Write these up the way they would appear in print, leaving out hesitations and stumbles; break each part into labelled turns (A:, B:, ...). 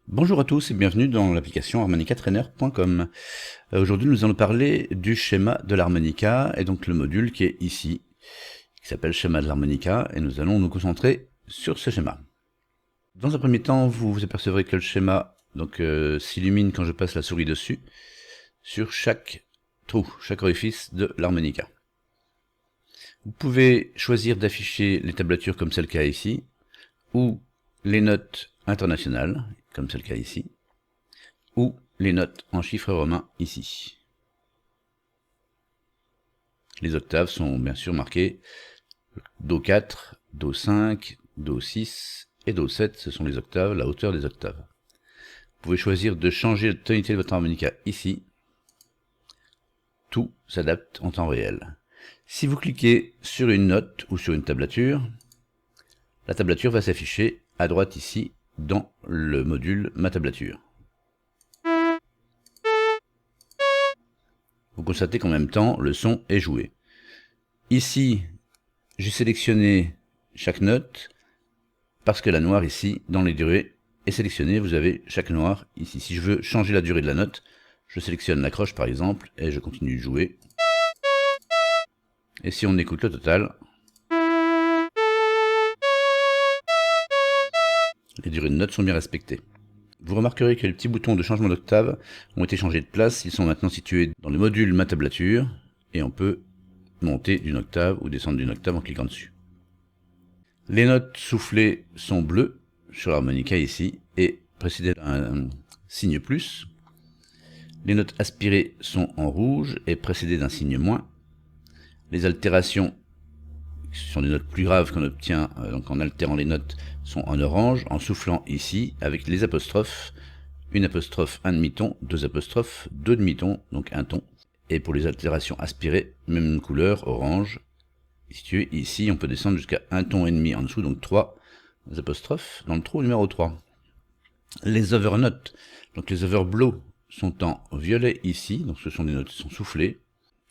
A: Bonjour à tous et bienvenue dans l'application harmonicatrainer.com. Aujourd'hui nous allons parler du schéma de l'harmonica et donc le module qui est ici, qui s'appelle schéma de l'harmonica, et nous allons nous concentrer sur ce schéma. Dans un premier temps, vous vous apercevrez que le schéma s'illumine quand je passe la souris dessus, sur chaque trou, chaque orifice de l'harmonica. Vous pouvez choisir d'afficher les tablatures comme c'est le cas ici, ou les notes internationales, comme c'est le cas ici, ou les notes en chiffres romains ici. Les octaves sont bien sûr marquées Do 4, Do 5, Do 6 et Do 7, ce sont les octaves, la hauteur des octaves. Vous pouvez choisir de changer la tonalité de votre harmonica ici. Tout s'adapte en temps réel. Si vous cliquez sur une note ou sur une tablature, la tablature va s'afficher à droite ici dans le module Ma tablature. Vous constatez qu'en même temps, le son est joué. Ici, j'ai sélectionné chaque note parce que la noire ici, dans les durées, est sélectionnée. Vous avez chaque noire ici. Si je veux changer la durée de la note, je sélectionne l'accroche par exemple et je continue de jouer. Et si on écoute le total, les durées de notes sont bien respectées. Vous remarquerez que les petits boutons de changement d'octave ont été changés de place. Ils sont maintenant situés dans le module Ma tablature et on peut monter d'une octave ou descendre d'une octave en cliquant dessus. Les notes soufflées sont bleues sur l'harmonica ici et précédées d'un signe plus. Les notes aspirées sont en rouge et précédées d'un signe moins. Les altérations, qui sont des notes plus graves qu'on obtient donc en altérant les notes, sont en orange, en soufflant ici avec les apostrophes, une apostrophe, un demi-ton, deux apostrophes, deux demi-tons, donc un ton. Et pour les altérations aspirées, même couleur, orange. Situé ici, on peut descendre jusqu'à un ton et demi en dessous, donc 3 apostrophes dans le trou numéro 3. Les overnotes, donc les overblow, sont en violet ici, donc ce sont des notes qui sont soufflées,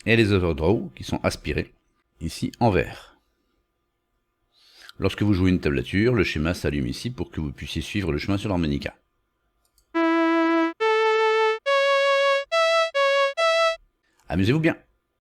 A: et les overdraw qui sont aspirées, ici en vert. Lorsque vous jouez une tablature, le schéma s'allume ici pour que vous puissiez suivre le chemin sur l'harmonica. Amusez-vous bien!